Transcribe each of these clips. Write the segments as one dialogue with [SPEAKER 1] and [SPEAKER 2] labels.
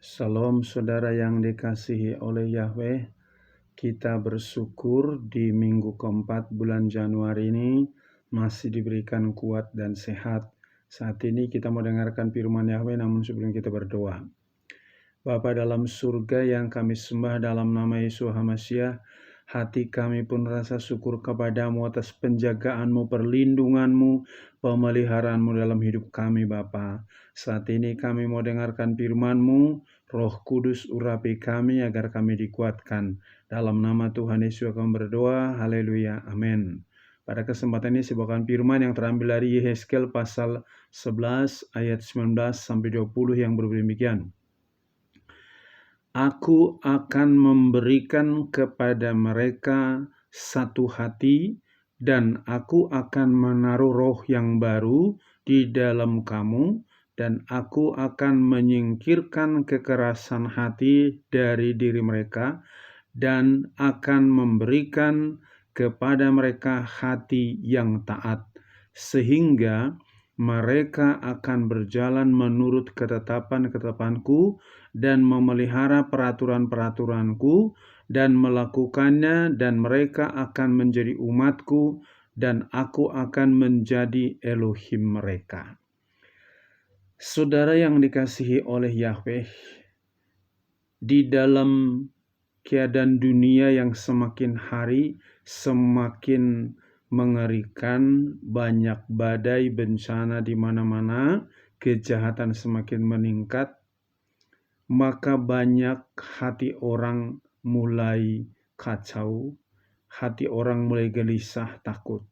[SPEAKER 1] Salam saudara yang dikasihi oleh Yahweh. Kita bersyukur di minggu keempat bulan Januari ini masih diberikan kuat dan sehat. Saat ini kita mau dengarkan firman Yahweh, namun sebelum kita berdoa. Bapa dalam surga yang kami sembah dalam nama Yesus HaMasyiah, hati kami pun rasa syukur kepadamu atas penjagaanmu, perlindunganmu, pemeliharaanmu dalam hidup kami Bapa. Saat ini kami mau dengarkan firman-Mu, Roh Kudus urapi kami agar kami dikuatkan. Dalam nama Tuhan Yesus kami berdoa, haleluya, amin. Pada kesempatan ini sebuah firman yang terambil dari Yehezkiel pasal 11 ayat 19 sampai 20 yang berbunyi demikian. Aku akan memberikan kepada mereka satu hati, dan aku akan menaruh roh yang baru di dalam kamu, dan aku akan menyingkirkan kekerasan hati dari diri mereka, dan akan memberikan kepada mereka hati yang taat, sehingga mereka akan berjalan menurut ketetapan-ketetapanku dan memelihara peraturan-peraturanku dan melakukannya, dan mereka akan menjadi umatku dan aku akan menjadi Elohim mereka. Saudara yang dikasihi oleh Yahweh, di dalam keadaan dunia yang semakin hari semakin mengerikan, banyak badai, bencana di mana-mana, kejahatan semakin meningkat, maka banyak hati orang mulai kacau, hati orang mulai gelisah, takut.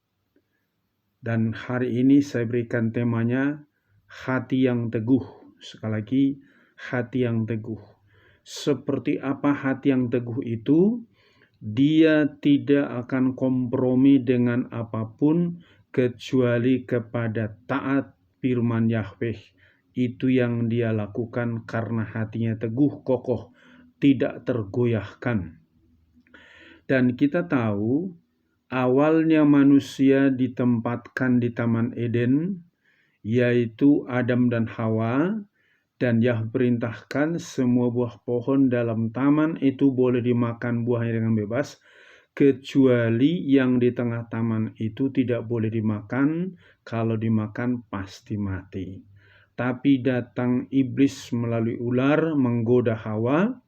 [SPEAKER 1] Dan hari ini saya berikan temanya hati yang teguh. Sekali lagi, hati yang teguh. Seperti apa hati yang teguh itu? Dia tidak akan kompromi dengan apapun kecuali kepada taat firman Yahweh. Itu yang dia lakukan karena hatinya teguh, kokoh, tidak tergoyahkan. Dan kita tahu awalnya manusia ditempatkan di Taman Eden, yaitu Adam dan Hawa. Dan Yahweh perintahkan semua buah pohon dalam taman itu boleh dimakan buahnya dengan bebas, kecuali yang di tengah taman itu tidak boleh dimakan, kalau dimakan pasti mati. Tapi datang iblis melalui ular menggoda Hawa,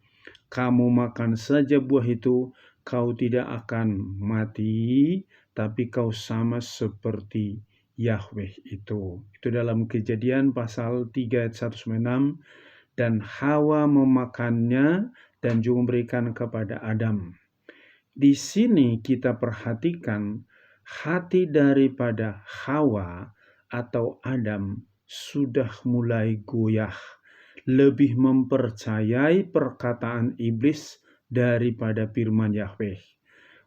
[SPEAKER 1] kamu makan saja buah itu, kau tidak akan mati, tapi kau sama seperti Yahweh itu. Itu dalam Kejadian pasal 3 ayat 1-6, dan Hawa memakannya dan juga memberikan kepada Adam. Di sini kita perhatikan hati daripada Hawa atau Adam sudah mulai goyah, lebih mempercayai perkataan iblis daripada firman Yahweh.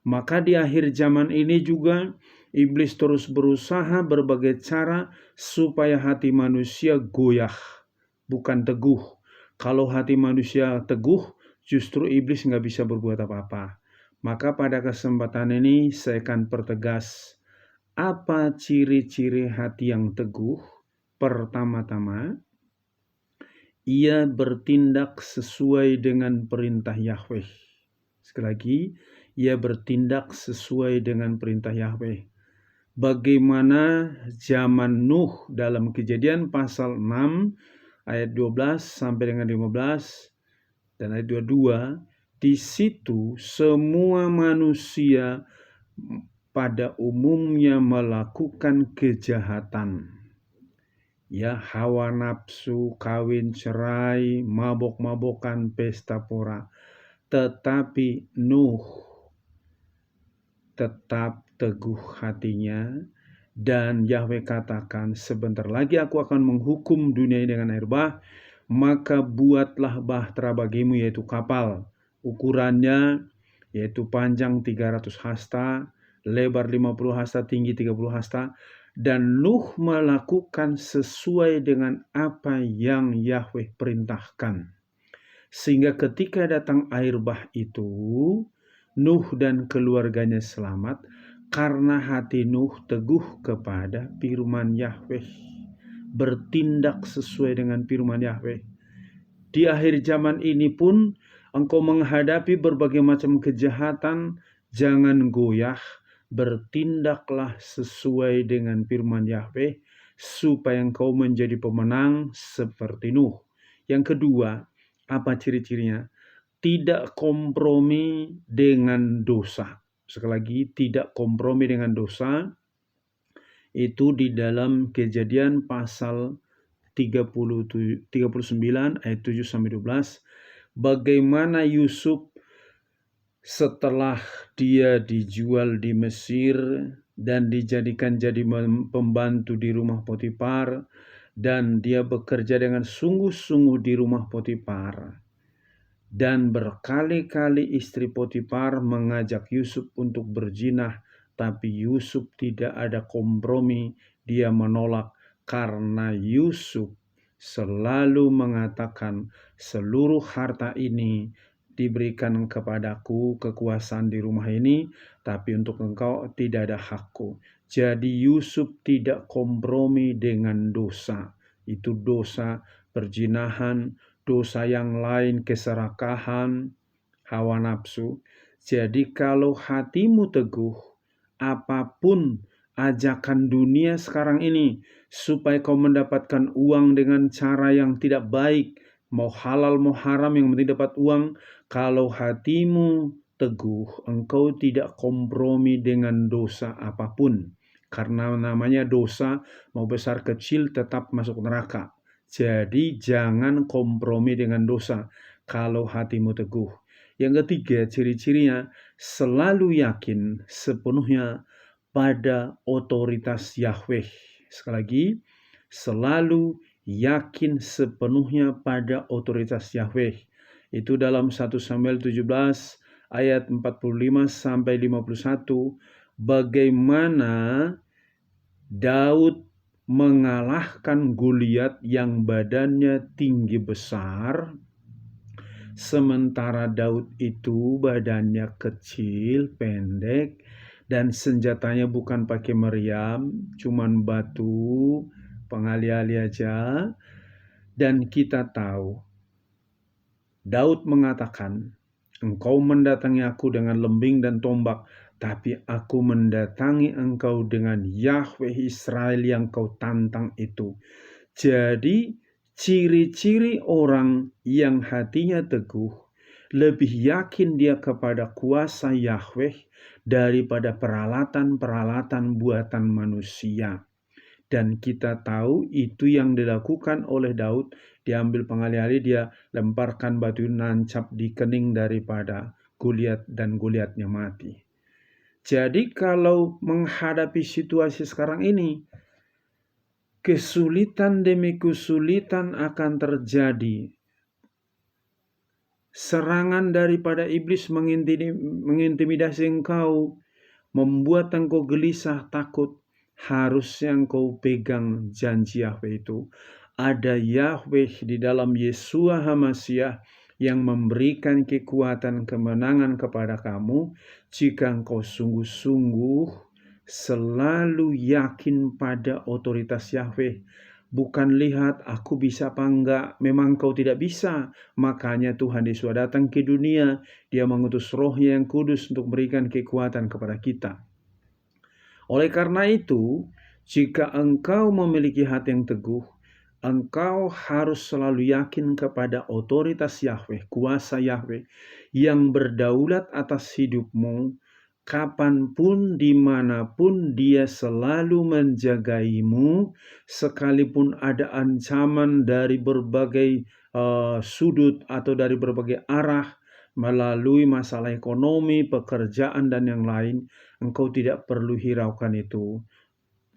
[SPEAKER 1] Maka di akhir zaman ini juga iblis terus berusaha berbagai cara supaya hati manusia goyah, bukan teguh. Kalau hati manusia teguh, justru iblis nggak bisa berbuat apa-apa. Maka pada kesempatan ini saya akan pertegas apa ciri-ciri hati yang teguh. Pertama-tama, ia bertindak sesuai dengan perintah Yahweh. Sekali lagi, ia bertindak sesuai dengan perintah Yahweh. Bagaimana zaman Nuh dalam Kejadian pasal 6 ayat 12 sampai dengan 15 dan ayat 22, di situ semua manusia pada umumnya melakukan kejahatan. Ya, hawa nafsu, kawin cerai, mabok-mabokan, pesta pora. Tetapi Nuh tetap teguh hatinya, dan Yahweh katakan, sebentar lagi aku akan menghukum dunia ini dengan air bah, maka buatlah bahtera bagimu, yaitu kapal. Ukurannya yaitu panjang 300 hasta, lebar 50 hasta, tinggi 30 hasta. Dan Nuh melakukan sesuai dengan apa yang Yahweh perintahkan. Sehingga ketika datang air bah itu, Nuh dan keluarganya selamat karena hati Nuh teguh kepada firman Yahweh, bertindak sesuai dengan firman Yahweh. Di akhir zaman ini pun engkau menghadapi berbagai macam kejahatan, jangan goyah, bertindaklah sesuai dengan firman Yahweh, supaya engkau menjadi pemenang seperti Nuh. Yang kedua, apa ciri-cirinya? Tidak kompromi dengan dosa. Sekali lagi, tidak kompromi dengan dosa. Itu di dalam Kejadian pasal 39 ayat 7-12. Bagaimana Yusuf setelah dia dijual di Mesir dan dijadikan jadi pembantu di rumah Potifar, dan dia bekerja dengan sungguh-sungguh di rumah Potifar. Dan berkali-kali istri Potifar mengajak Yusuf untuk berzinah, tapi Yusuf tidak ada kompromi, dia menolak karena Yusuf selalu mengatakan, seluruh harta ini diberikan kepadaku, kekuasaan di rumah ini, tapi untuk engkau tidak ada hakku. Jadi Yusuf tidak kompromi dengan dosa. Itu dosa perzinahan, dosa yang lain, keserakahan, hawa nafsu. Jadi kalau hatimu teguh, apapun ajakan dunia sekarang ini, supaya kau mendapatkan uang dengan cara yang tidak baik, mau halal mau haram, yang penting dapat uang. Kalau hatimu teguh, engkau tidak kompromi dengan dosa apapun. Karena namanya dosa, mau besar kecil tetap masuk neraka. Jadi jangan kompromi dengan dosa kalau hatimu teguh. Yang ketiga, ciri-cirinya selalu yakin sepenuhnya pada otoritas Yahweh. Sekali lagi, selalu yakin sepenuhnya pada otoritas Yahweh. Itu dalam 1 Samuel 17 ayat 45-51, bagaimana Daud mengalahkan Goliat yang badannya tinggi besar, sementara Daud itu badannya kecil, pendek, dan senjatanya bukan pakai meriam, cuman batu, pengali-ali aja. Dan kita tahu, Daud mengatakan, engkau mendatangi aku dengan lembing dan tombak, tapi aku mendatangi engkau dengan Yahweh Israel yang kau tantang itu. Jadi ciri-ciri orang yang hatinya teguh, lebih yakin dia kepada kuasa Yahweh daripada peralatan-peralatan buatan manusia. Dan kita tahu itu yang dilakukan oleh Daud. Diambil pengali-ali, dia lemparkan batu nancap di kening daripada Goliat, dan Goliatnya mati. Jadi kalau menghadapi situasi sekarang ini, kesulitan demi kesulitan akan terjadi. Serangan daripada iblis mengintimidasi engkau, membuat engkau gelisah, takut. Harusnya engkau pegang janji Yahweh itu. Ada Yahweh di dalam Yeshua HaMasyiah yang memberikan kekuatan kemenangan kepada kamu jika engkau sungguh-sungguh selalu yakin pada otoritas Yahweh. Bukan lihat aku bisa apa enggak, memang kau tidak bisa. Makanya Tuhan Yesus datang ke dunia, dia mengutus Roh-Nya yang kudus untuk memberikan kekuatan kepada kita. Oleh karena itu, jika engkau memiliki hati yang teguh, engkau harus selalu yakin kepada otoritas Yahweh, kuasa Yahweh yang berdaulat atas hidupmu. Kapanpun, dimanapun, dia selalu menjagaimu, sekalipun ada ancaman dari berbagai sudut atau dari berbagai arah, melalui masalah ekonomi, pekerjaan, dan yang lain. Engkau tidak perlu hiraukan itu.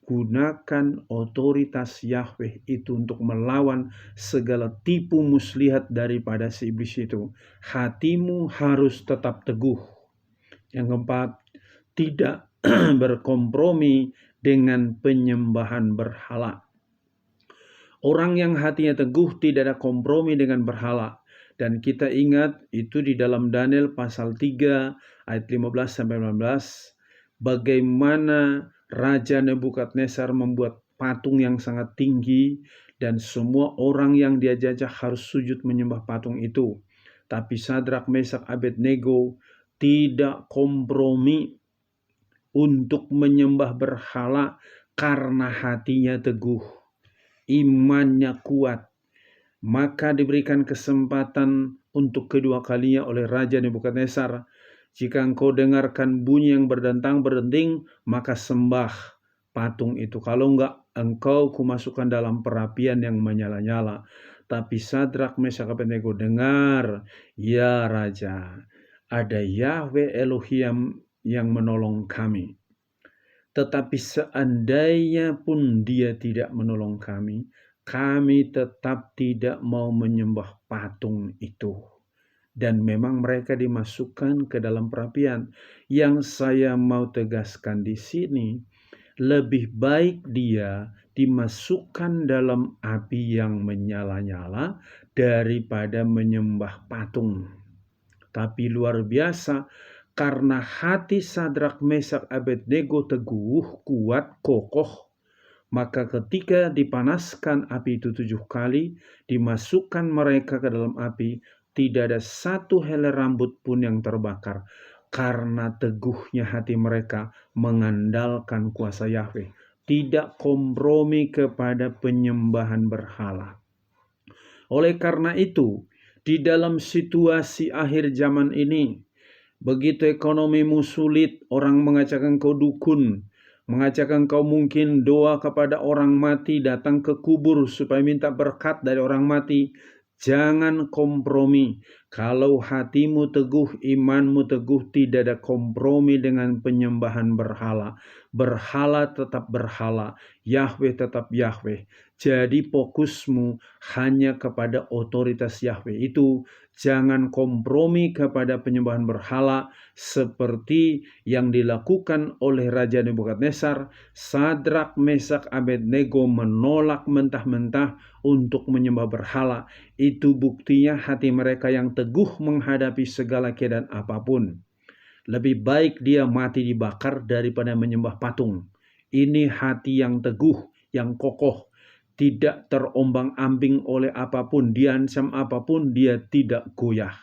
[SPEAKER 1] Gunakan otoritas Yahweh itu untuk melawan segala tipu muslihat daripada si iblis itu. Hatimu harus tetap teguh. Yang keempat, tidak berkompromi dengan penyembahan berhala. Orang yang hatinya teguh tidak ada kompromi dengan berhala. Dan kita ingat itu di dalam Daniel pasal 3 ayat 15-19. Bagaimana Raja Nebukadnezar membuat patung yang sangat tinggi. dan semua orang yang dia jajah harus sujud menyembah patung itu. Tapi Sadrak, Mesak, Abednego tidak kompromi untuk menyembah berhala karena hatinya teguh, imannya kuat. Maka diberikan kesempatan untuk kedua kalinya oleh Raja Nebukadnezar. Jika engkau dengarkan bunyi yang berdentang-berdending, maka sembah patung itu. Kalau enggak, engkau kumasukkan dalam perapian yang menyala-nyala. Tapi Sadrak, Mesak, Abednego dengar, ya Raja, ada Yahweh Elohim yang menolong kami. Tetapi seandainya pun dia tidak menolong kami tetap tidak mau menyembah patung itu. Dan memang mereka dimasukkan ke dalam perapian. Yang saya mau tegaskan di sini, lebih baik dia dimasukkan dalam api yang menyala-nyala daripada menyembah patung. Tapi luar biasa, karena hati Sadrak, Mesak, Abednego teguh, kuat, kokoh, maka ketika dipanaskan api itu 7 kali, dimasukkan mereka ke dalam api, tidak ada satu helai rambut pun yang terbakar. Karena teguhnya hati mereka mengandalkan kuasa Yahweh. Tidak kompromi kepada penyembahan berhala. Oleh karena itu, di dalam situasi akhir zaman ini, begitu ekonomimu sulit, orang mengajak engkau dukun, mengajak engkau mungkin doa kepada orang mati, datang ke kubur supaya minta berkat dari orang mati. Jangan kompromi. Kalau hatimu teguh, imanmu teguh, tidak ada kompromi dengan penyembahan berhala. Berhala tetap berhala, Yahweh tetap Yahweh. Jadi fokusmu hanya kepada otoritas Yahweh itu. Jangan kompromi kepada penyembahan berhala seperti yang dilakukan oleh Raja Nebukadnezar. Sadrak, Mesak, Abednego menolak mentah-mentah untuk menyembah berhala. Itu buktinya hati mereka yang teguh menghadapi segala keadaan apapun. Lebih baik dia mati dibakar daripada menyembah patung. Ini hati yang teguh, yang kokoh, tidak terombang-ambing oleh apapun, diancam apapun, dia tidak goyah.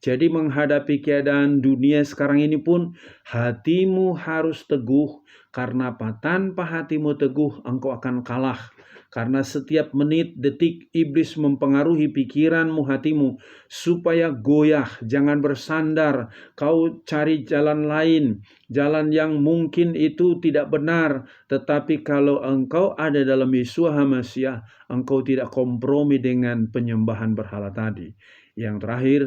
[SPEAKER 1] Jadi menghadapi keadaan dunia sekarang ini pun hatimu harus teguh. Karena apa? Tanpa hatimu teguh, engkau akan kalah. Karena setiap menit, detik, iblis mempengaruhi pikiranmu, hatimu, supaya goyah, jangan bersandar. Kau cari jalan lain, jalan yang mungkin itu tidak benar. Tetapi kalau engkau ada dalam Yeshua HaMashiach, engkau tidak kompromi dengan penyembahan berhala tadi. Yang terakhir,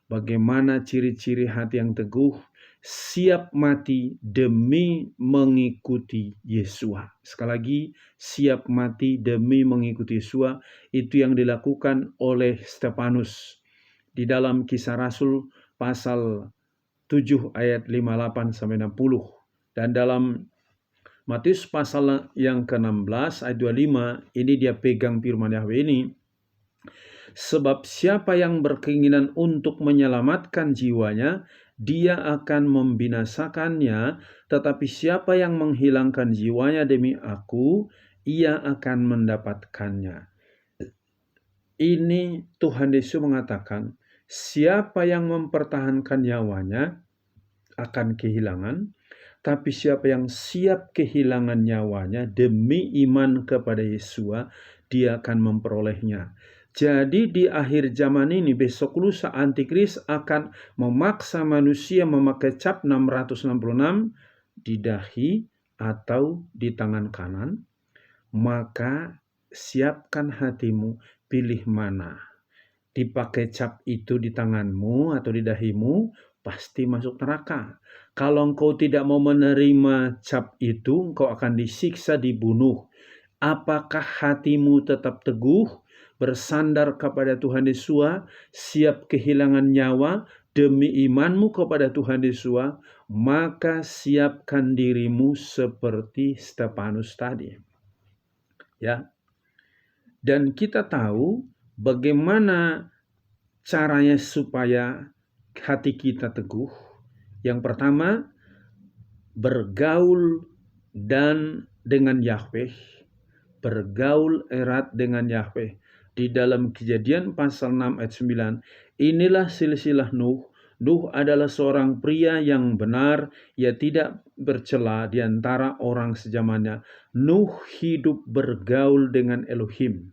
[SPEAKER 1] bagaimana ciri-ciri hati yang teguh? Siap mati demi mengikuti Yeshua. Sekali lagi, siap mati demi mengikuti Yeshua. Itu yang dilakukan oleh Stefanus di dalam Kisah Rasul pasal 7 ayat 58-60. Dan dalam Matius pasal yang ke-16 ayat 25, ini dia pegang firman Yahweh ini. Sebab siapa yang berkeinginan untuk menyelamatkan jiwanya, dia akan membinasakannya. Tetapi siapa yang menghilangkan jiwanya demi aku, ia akan mendapatkannya. Ini Tuhan Yesus mengatakan, siapa yang mempertahankan nyawanya akan kehilangan. Tapi siapa yang siap kehilangan nyawanya demi iman kepada Yeshua, dia akan memperolehnya. Jadi di akhir zaman ini, besok lusa Antikris akan memaksa manusia memakai cap 666 di dahi atau di tangan kanan. Maka siapkan hatimu, pilih mana. Dipakai cap itu di tanganmu atau di dahimu, pasti masuk neraka. Kalau engkau tidak mau menerima cap itu, engkau akan disiksa, dibunuh. Apakah hatimu tetap teguh, bersandar kepada Tuhan Yesus, siap kehilangan nyawa demi imanmu kepada Tuhan Yesus? Maka siapkan dirimu seperti Stefanus tadi. Ya. Dan kita tahu bagaimana caranya supaya hati kita teguh. Yang pertama, bergaul dan dengan Yahweh. bergaul erat dengan Yahweh. Di dalam Kejadian pasal 6 ayat 9, inilah silsilah Nuh. Nuh adalah seorang pria yang benar, ia tidak bercela di antara orang sezamannya. Nuh hidup bergaul dengan Elohim.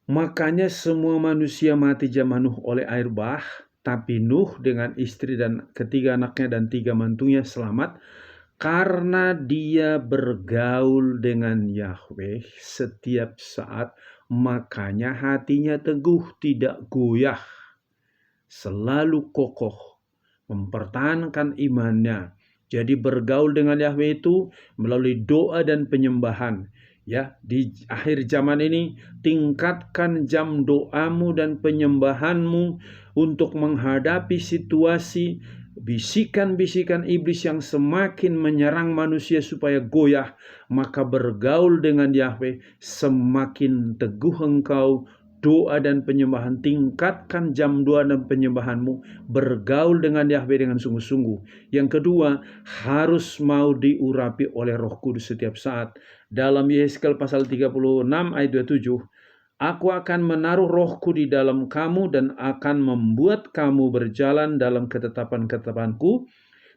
[SPEAKER 1] Makanya semua manusia mati zaman Nuh oleh air bah, tapi Nuh dengan istri dan ketiga anaknya dan 3 mantunya selamat karena dia bergaul dengan Yahweh setiap saat. Makanya hatinya teguh, tidak goyah, selalu kokoh, mempertahankan imannya. Jadi bergaul dengan Yahweh itu melalui doa dan penyembahan. Ya, di akhir zaman ini tingkatkan jam doamu dan penyembahanmu untuk menghadapi situasi bisikan-bisikan iblis yang semakin menyerang manusia supaya goyah. Maka bergaul dengan Yahweh, semakin teguh engkau. Doa dan penyembahan, tingkatkan jam doa dan penyembahanmu, bergaul dengan Yahweh dengan sungguh-sungguh. Yang kedua, harus mau diurapi oleh Roh Kudus setiap saat. Dalam Yeskel pasal 36 ayat 27, Aku akan menaruh rohku di dalam kamu dan akan membuat kamu berjalan dalam ketetapan-ketetapanku,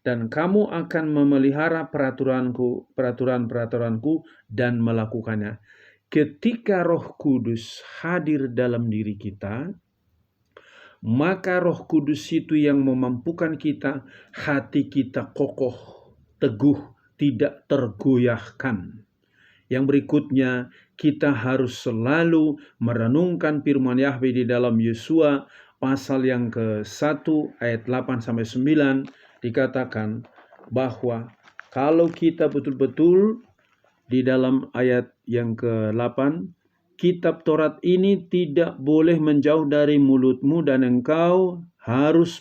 [SPEAKER 1] dan kamu akan memelihara peraturan-peraturanku dan melakukannya. Ketika Roh Kudus hadir dalam diri kita, maka Roh Kudus itu yang memampukan kita, hati kita kokoh, teguh, tidak tergoyahkan. Yang berikutnya, kita harus selalu merenungkan firman Yahweh di dalam Yosua pasal yang ke-1 ayat 8-9, dikatakan bahwa kalau kita betul-betul di dalam ayat yang ke-8, kitab Taurat ini tidak boleh menjauh dari mulutmu dan engkau harus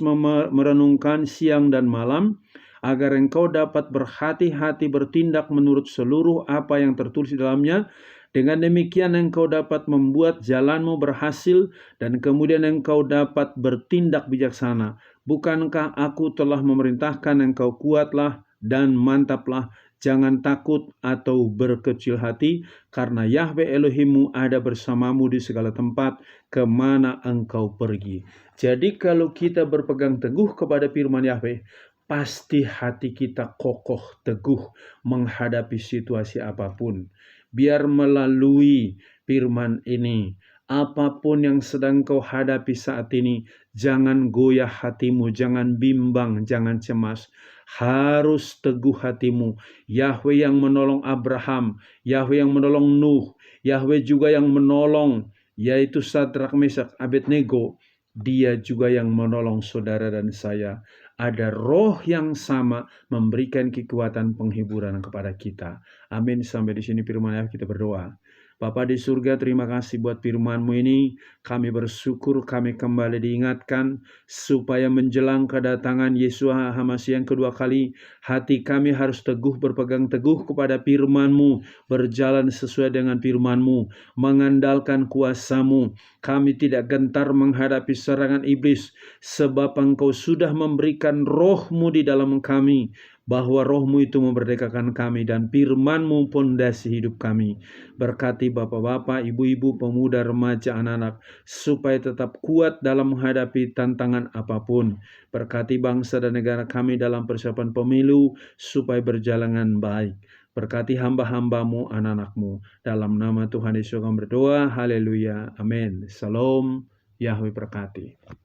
[SPEAKER 1] merenungkan siang dan malam, agar engkau dapat berhati-hati bertindak menurut seluruh apa yang tertulis di dalamnya. Dengan demikian engkau dapat membuat jalanmu berhasil dan kemudian engkau dapat bertindak bijaksana. Bukankah aku telah memerintahkan engkau kuatlah dan mantaplah, jangan takut atau berkecil hati, karena Yahweh Elohimmu ada bersamamu di segala tempat kemana engkau pergi. Jadi kalau kita berpegang teguh kepada firman Yahweh, pasti hati kita kokoh teguh menghadapi situasi apapun. Biar melalui firman ini, apapun yang sedang kau hadapi saat ini, jangan goyah hatimu, jangan bimbang, jangan cemas. Harus teguh hatimu. Yahweh yang menolong Abraham, Yahweh yang menolong Nuh, Yahweh juga yang menolong, yaitu Sadrak, Mesak, Abednego. Dia juga yang menolong saudara dan saya. Ada roh yang sama memberikan kekuatan penghiburan kepada kita. Amin. Sampai di sini firman Yahweh, kita berdoa. Bapa di surga, terima kasih buat firman-Mu ini. Kami bersyukur kami kembali diingatkan supaya menjelang kedatangan Yesus HaMasiah yang kedua kali, hati kami harus teguh, berpegang teguh kepada firman-Mu, berjalan sesuai dengan firman-Mu, mengandalkan kuasa-Mu. Kami tidak gentar menghadapi serangan iblis, sebab Engkau sudah memberikan roh-Mu di dalam kami, bahwa roh-Mu itu memerdekakan kami dan firman-Mu pondasi hidup kami. Berkati bapak-bapak, ibu-ibu, pemuda, remaja, anak-anak, supaya tetap kuat dalam menghadapi tantangan apapun. Berkati bangsa dan negara kami dalam persiapan pemilu, supaya berjalan baik. Berkati hamba-hamba-Mu, anak-anak-Mu. Dalam nama Tuhan Yesus kami berdoa, haleluya, amin. Shalom, Yahweh berkati.